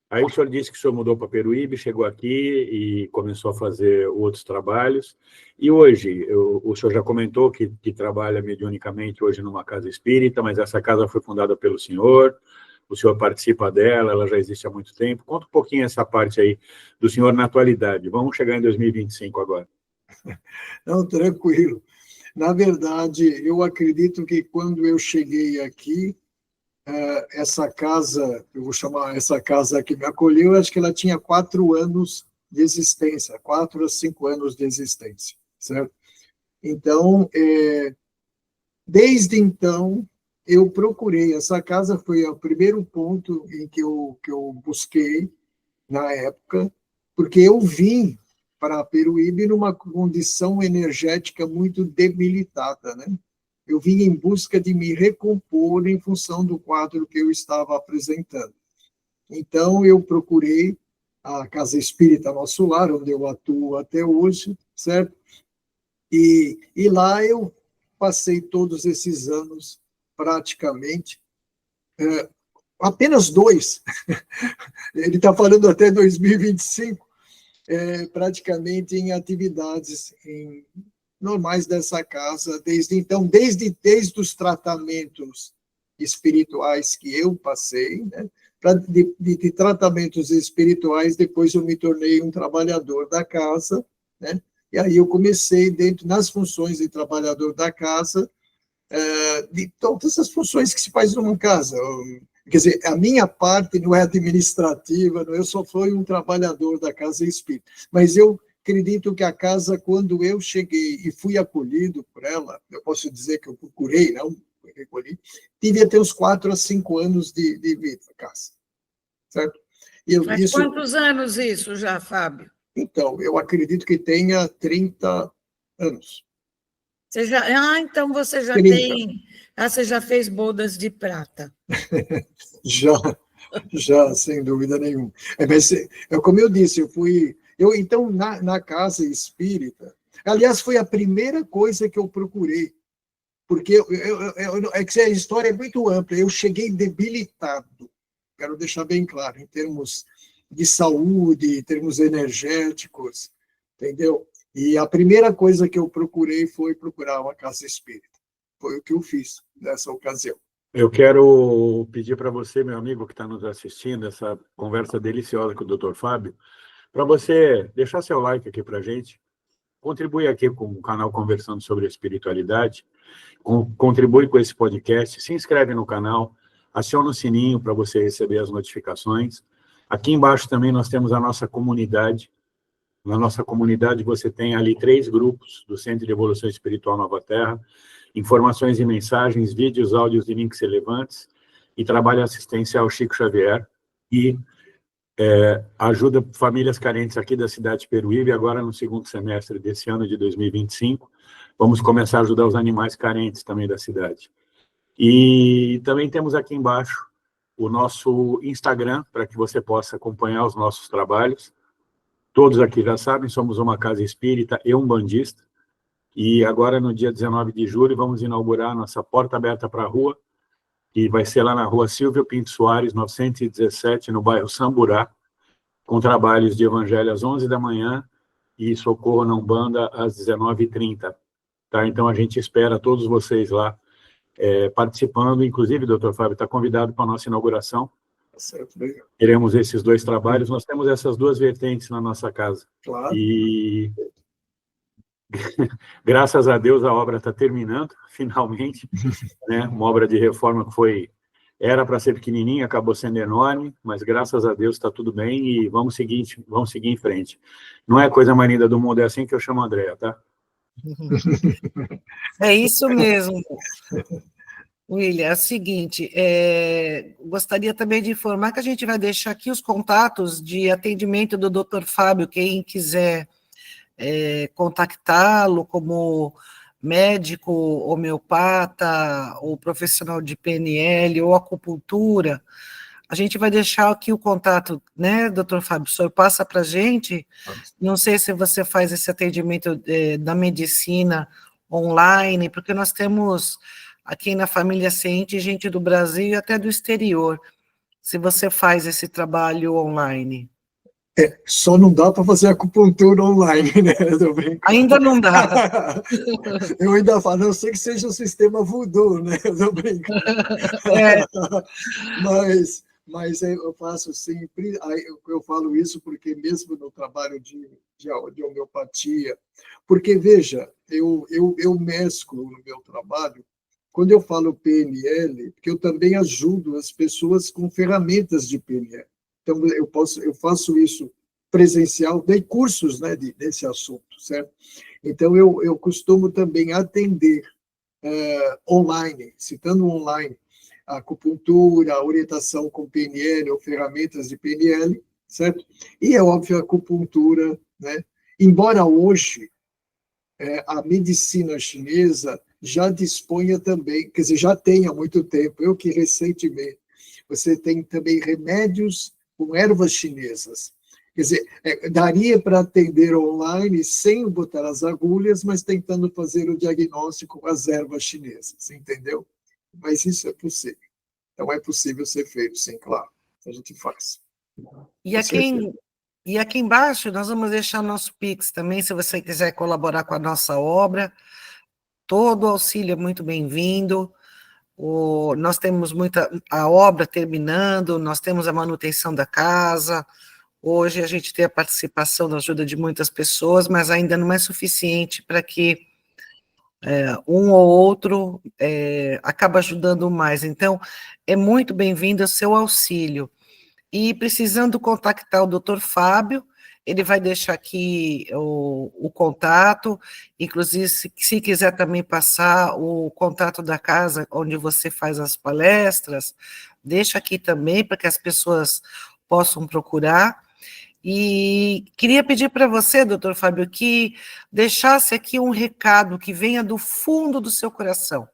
Aí o senhor disse que o senhor mudou para Peruíbe, chegou aqui e começou a fazer outros trabalhos. E hoje, o senhor já comentou que trabalha mediunicamente hoje numa casa espírita, mas essa casa foi fundada pelo senhor participa dela, ela já existe há muito tempo. Conta um pouquinho essa parte aí do senhor na atualidade. Vamos chegar em 2025 agora. Não, tranquilo. Na verdade, eu acredito que quando eu cheguei aqui, essa casa, eu vou chamar essa casa que me acolheu, acho que ela tinha 4 anos de existência, 4 a 5 anos de existência, certo? Então, desde então, eu procurei, essa casa foi o primeiro ponto em que eu busquei na época, porque eu vim para Peruíbe numa condição energética muito debilitada, né? Eu vim em busca de me recompor em função do quadro que eu estava apresentando. Então, eu procurei a Casa Espírita Nosso Lar, onde eu atuo até hoje, certo? E lá eu passei todos esses anos, praticamente, apenas 2, ele está falando até 2025, praticamente em atividades normais dessa casa, desde então, desde os tratamentos espirituais que eu passei, né? De tratamentos espirituais, depois eu me tornei um trabalhador da casa, né? E aí eu comecei, nas funções de trabalhador da casa, de todas as funções que se faz numa casa. Quer dizer, a minha parte não é administrativa, eu só fui um trabalhador da Casa Espírita. Mas eu acredito que a casa, quando eu cheguei e fui acolhido por ela, eu posso dizer que eu procurei, não recolhi, devia ter uns 4 a 5 anos de vida a casa. Certo? Faz quantos anos isso já, Fábio? Então, eu acredito que tenha 30 anos. Então você já 30. tem... você já fez bodas de prata. Já, sem dúvida nenhuma. Mas, como eu disse, então, na casa espírita, aliás, foi a primeira coisa que eu procurei, porque é que a história é muito ampla, eu cheguei debilitado, quero deixar bem claro, em termos de saúde, em termos energéticos, entendeu? E a primeira coisa que eu procurei foi procurar uma casa espírita. Foi o que eu fiz nessa ocasião. Eu quero pedir para você, meu amigo que está nos assistindo, essa conversa deliciosa com o Dr. Fábio, para você deixar seu like aqui para a gente, contribui aqui com o canal Conversando sobre Espiritualidade, contribui com esse podcast, se inscreve no canal, aciona o sininho para você receber as notificações. Aqui embaixo também nós temos a nossa comunidade. Na nossa comunidade você tem ali 3 grupos do Centro de Evolução Espiritual Nova Terra, informações e mensagens, vídeos, áudios e links relevantes, e trabalho assistencial Chico Xavier, e ajuda famílias carentes aqui da cidade de Peruíbe. Agora, no segundo semestre desse ano de 2025, vamos começar a ajudar os animais carentes também da cidade. E também temos aqui embaixo o nosso Instagram, para que você possa acompanhar os nossos trabalhos. Todos aqui já sabem, somos uma casa espírita e umbandista, e agora, no dia 19 de julho, vamos inaugurar nossa porta aberta para a rua, que vai ser lá na rua Silvio Pinto Soares, 917, no bairro Samburá, com trabalhos de evangelho às 11 da manhã e socorro na Umbanda às 19h30. Tá? Então, a gente espera todos vocês lá participando, inclusive, doutor Fábio, está convidado para a nossa inauguração. Certo, teremos esses 2 trabalhos, nós temos essas 2 vertentes na nossa casa. Claro. E graças a Deus a obra está terminando, finalmente, né? Uma obra de reforma que era para ser pequenininha, acabou sendo enorme, mas graças a Deus está tudo bem e vamos seguir em frente. Não é coisa mais linda do mundo, é assim que eu chamo a Andréa, tá? É isso mesmo. William, é o seguinte, gostaria também de informar que a gente vai deixar aqui os contatos de atendimento do Dr. Fábio, quem quiser contactá-lo como médico, homeopata, ou profissional de PNL, ou acupuntura, a gente vai deixar aqui o contato, né, Dr. Fábio? O senhor passa para a gente, não sei se você faz esse atendimento da medicina online, porque nós temos aqui na Família Ciente gente do Brasil e até do exterior, se você faz esse trabalho online. Só não dá para fazer acupuntura online, né? Ainda não dá. Eu ainda falo, a não ser que seja o sistema voodoo, né? Eu tô brincando. Mas eu faço sempre, eu falo isso porque mesmo no trabalho de homeopatia, porque, veja, eu mesclo no meu trabalho, quando eu falo PNL, porque eu também ajudo as pessoas com ferramentas de PNL. Então, eu faço isso presencial, dei cursos, né, desse assunto, certo? Então, eu costumo também atender online, citando online, a acupuntura, a orientação com PNL ou ferramentas de PNL, certo? E, é óbvio, a acupuntura, né? Embora hoje a medicina chinesa já disponha também, quer dizer, já tem há muito tempo, eu que recentemente, você tem também remédios com ervas chinesas. Quer dizer, daria para atender online sem botar as agulhas, mas tentando fazer o diagnóstico com as ervas chinesas, entendeu? Mas isso é possível. Então, é possível ser feito, sim, claro. A gente faz. E aqui embaixo nós vamos deixar nosso Pix também, se você quiser colaborar com a nossa obra. Todo auxílio é muito bem-vindo. Nós temos a obra terminando, nós temos a manutenção da casa. Hoje a gente tem a participação da ajuda de muitas pessoas, mas ainda não é suficiente para que um ou outro acaba ajudando mais. Então, é muito bem-vindo o seu auxílio. E precisando contactar o Dr. Fábio, ele vai deixar aqui o contato, inclusive, se quiser também passar o contato da casa onde você faz as palestras, deixa aqui também para que as pessoas possam procurar. E queria pedir para você, doutor Fábio, que deixasse aqui um recado que venha do fundo do seu coração,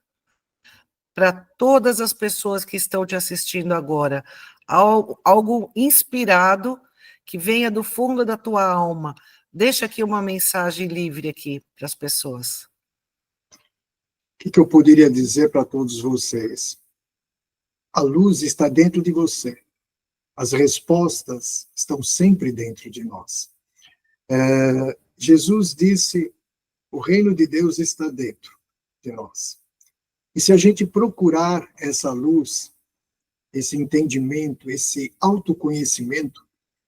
para todas as pessoas que estão te assistindo agora, algo inspirado, que venha do fundo da tua alma. Deixa aqui uma mensagem livre aqui para as pessoas. O que eu poderia dizer para todos vocês? A luz está dentro de você. As respostas estão sempre dentro de nós. Jesus disse, o reino de Deus está dentro de nós. E se a gente procurar essa luz, esse entendimento, esse autoconhecimento,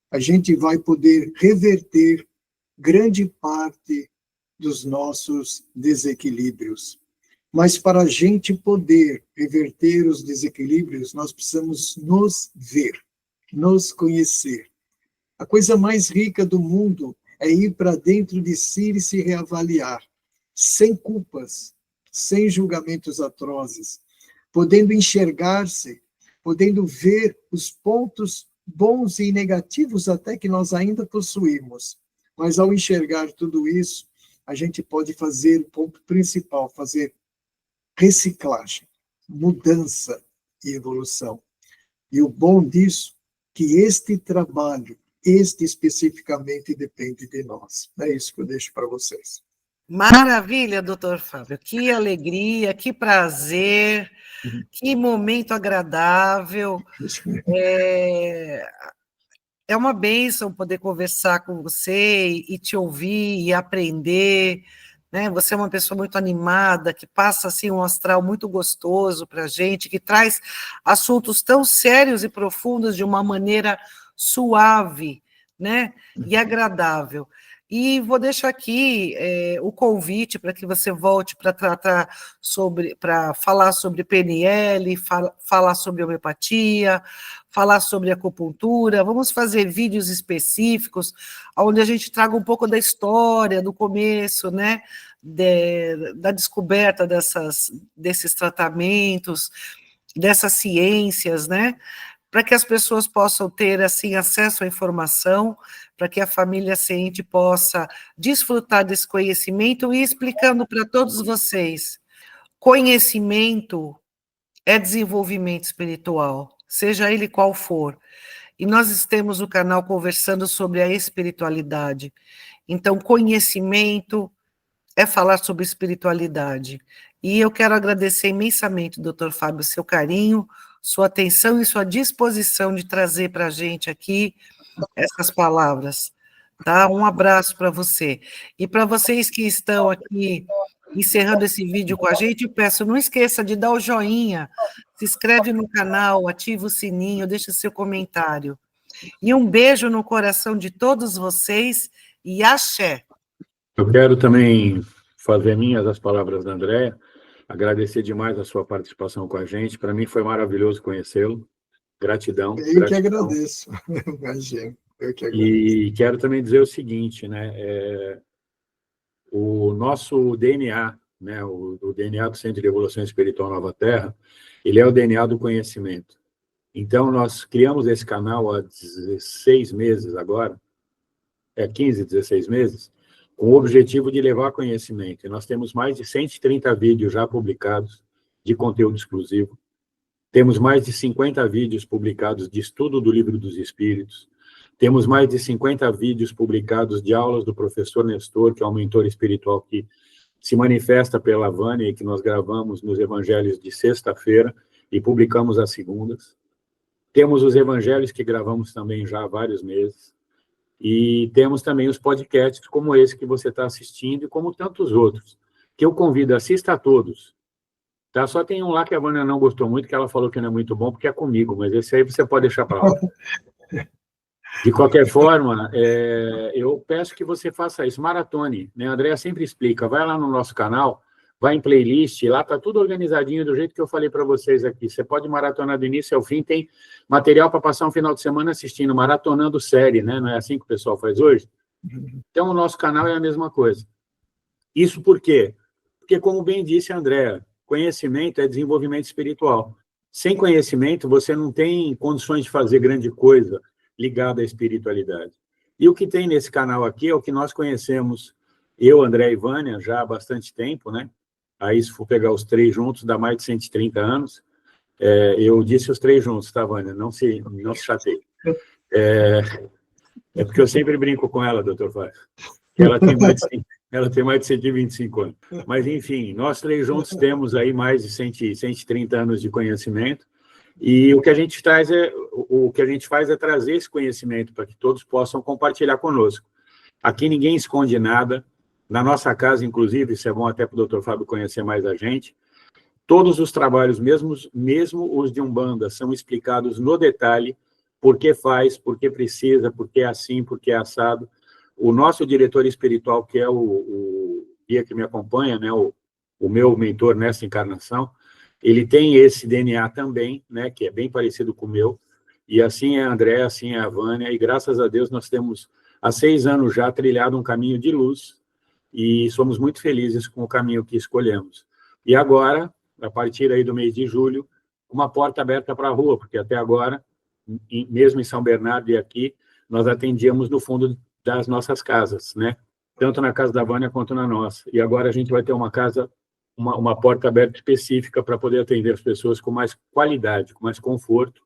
a gente vai poder reverter grande parte dos nossos desequilíbrios. Mas para a gente poder reverter os desequilíbrios, nós precisamos nos ver, nos conhecer. A coisa mais rica do mundo é ir para dentro de si e se reavaliar, sem culpas, sem julgamentos atrozes, podendo enxergar-se, podendo ver os pontos bons e negativos até que nós ainda possuímos. Mas ao enxergar tudo isso, a gente pode fazer o ponto principal, fazer reciclagem, mudança e evolução. E o bom disso, que este trabalho, este especificamente depende de nós. É isso que eu deixo para vocês. Maravilha, doutor Fábio. Que alegria, que prazer, que momento agradável. É uma bênção poder conversar com você e te ouvir e aprender. Né? Você é uma pessoa muito animada, que passa assim, um astral muito gostoso para a gente, que traz assuntos tão sérios e profundos de uma maneira suave, né? E agradável. E vou deixar aqui o convite para que você volte para tratar para falar sobre PNL, falar sobre homeopatia, falar sobre acupuntura. Vamos fazer vídeos específicos, onde a gente traga um pouco da história, do começo, né? Da descoberta desses tratamentos, dessas ciências, né? Para que as pessoas possam ter assim acesso à informação, para que a família ciente possa desfrutar desse conhecimento e explicando para todos vocês, conhecimento é desenvolvimento espiritual, seja ele qual for. E nós temos o canal conversando sobre a espiritualidade. Então, conhecimento é falar sobre espiritualidade. E eu quero agradecer imensamente, doutor Fábio, seu carinho, sua atenção e sua disposição de trazer para a gente aqui essas palavras. Tá? Um abraço para você. E para vocês que estão aqui encerrando esse vídeo com a gente, eu peço, não esqueça de dar o joinha, se inscreve no canal, ativa o sininho, deixa seu comentário. E um beijo no coração de todos vocês e axé. Eu quero também fazer minhas as palavras da Andréa, agradecer demais a sua participação com a gente. Para mim foi maravilhoso conhecê-lo. Gratidão. Eu que agradeço. Imagina. Eu que agradeço. E quero também dizer o seguinte, né? O nosso DNA, né? O DNA do Centro de Evolução Espiritual Nova Terra, ele é o DNA do conhecimento. Então, nós criamos esse canal há 16 meses agora, 15, 16 meses, com o objetivo de levar conhecimento. E nós temos mais de 130 vídeos já publicados de conteúdo exclusivo. Temos mais de 50 vídeos publicados de estudo do Livro dos Espíritos. Temos mais de 50 vídeos publicados de aulas do professor Nestor, que é um mentor espiritual que se manifesta pela Vânia e que nós gravamos nos evangelhos de sexta-feira e publicamos às segundas. Temos os evangelhos que gravamos também já há vários meses. E temos também os podcasts como esse que você está assistindo e como tantos outros, que eu convido, assista a todos. Tá? Só tem um lá que a Vânia não gostou muito, que ela falou que não é muito bom, porque é comigo, mas esse aí você pode deixar para lá. De qualquer forma, eu peço que você faça isso, maratone. Né? A Andréa sempre explica, vai lá no nosso canal, vai em playlist, lá está tudo organizadinho do jeito que eu falei para vocês aqui. Você pode maratonar do início ao fim, tem material para passar um final de semana assistindo, maratonando série, né? Não é assim que o pessoal faz hoje? Então, o nosso canal é a mesma coisa. Isso por quê? Porque, como bem disse a Andréa, conhecimento é desenvolvimento espiritual. Sem conhecimento, você não tem condições de fazer grande coisa ligada à espiritualidade. E o que tem nesse canal aqui é o que nós conhecemos, eu, André e Vânia, já há bastante tempo, né? Aí, se for pegar os 3 juntos, dá mais de 130 anos. Eu disse os 3 juntos, tá, Vânia? Não se chateie. É porque eu sempre brinco com ela, doutor Fábio. Ela tem mais de 125 anos. Mas, enfim, nós 3 juntos temos aí mais de 130 anos de conhecimento. E o que a gente faz é trazer esse conhecimento para que todos possam compartilhar conosco. Aqui ninguém esconde nada. Na nossa casa, inclusive, isso é bom até para o doutor Fábio conhecer mais a gente, todos os trabalhos, mesmo os de Umbanda, são explicados no detalhe, por que faz, por que precisa, por que é assim, por que é assado. O nosso diretor espiritual, que é o guia que me acompanha, né, o meu mentor nessa encarnação, ele tem esse DNA também, né, que é bem parecido com o meu, e assim é a André, assim é a Vânia, e graças a Deus nós temos, há 6 anos já, trilhado um caminho de luz, e somos muito felizes com o caminho que escolhemos. E agora, a partir aí do mês de julho, uma porta aberta para a rua, porque até agora, mesmo em São Bernardo e aqui, nós atendíamos no fundo das nossas casas, né? Tanto na casa da Vânia quanto na nossa. E agora a gente vai ter uma casa, uma porta aberta específica para poder atender as pessoas com mais qualidade, com mais conforto.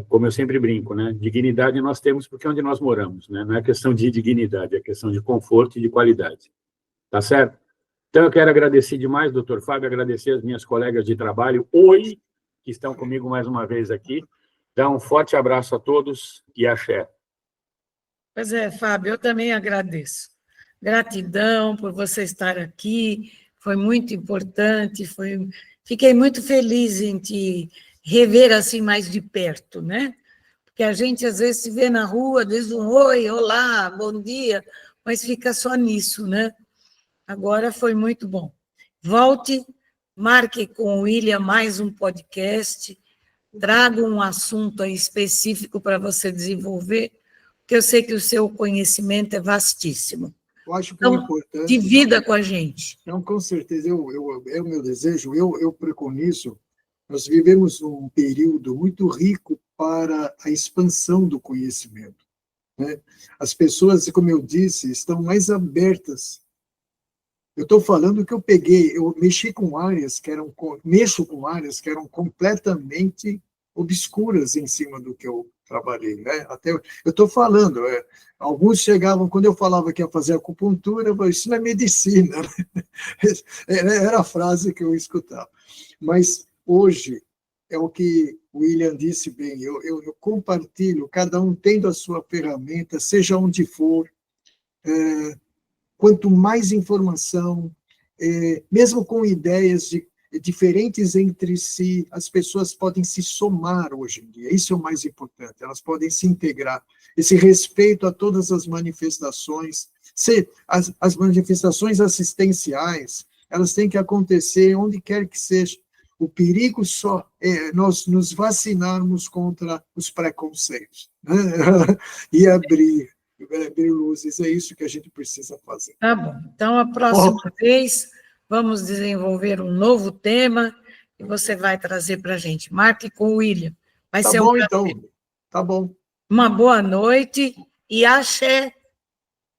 Como eu sempre brinco, né? Dignidade nós temos porque é onde nós moramos, né? Não é questão de dignidade, é questão de conforto e de qualidade. Tá certo? Então, eu quero agradecer demais, doutor Fábio, agradecer as minhas colegas de trabalho, que estão comigo mais uma vez aqui. Dar um forte abraço a todos e axé. Pois é, Fábio, eu também agradeço. Gratidão por você estar aqui, foi muito importante, fiquei muito feliz em te rever assim mais de perto, né? Porque a gente às vezes se vê na rua, diz um oi, olá, bom dia, mas fica só nisso, né? Agora foi muito bom. Volte, marque com o William mais um podcast, traga um assunto aí específico para você desenvolver, porque eu sei que o seu conhecimento é vastíssimo. Eu acho que então, é importante. Divida com a gente. Então, com certeza, é o meu desejo, eu preconizo. Nós vivemos um período muito rico para a expansão do conhecimento, né? As pessoas, como eu disse, estão mais abertas. Eu estou falando que eu mexo com áreas que eram completamente obscuras em cima do que eu trabalhei, né? Até eu estou falando, alguns chegavam, quando eu falava que ia fazer acupuntura, eu falei, isso não é medicina, né? Era a frase que eu escutava. Mas hoje, é o que o William disse bem, eu compartilho, cada um tendo a sua ferramenta, seja onde for, quanto mais informação, mesmo com ideias diferentes entre si, as pessoas podem se somar hoje em dia, isso é o mais importante, elas podem se integrar, esse respeito a todas as manifestações, as manifestações assistenciais, elas têm que acontecer onde quer que seja. O perigo só é nós nos vacinarmos contra os preconceitos, né? E abrir luzes, é isso que a gente precisa fazer. Tá bom, então a próxima vez vamos desenvolver um novo tema e você vai trazer para a gente. Marque com o William. Vai ser bom, então. Tá bom. Uma boa noite e axé.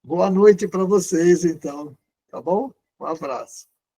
Boa noite para vocês, então. Tá bom? Um abraço.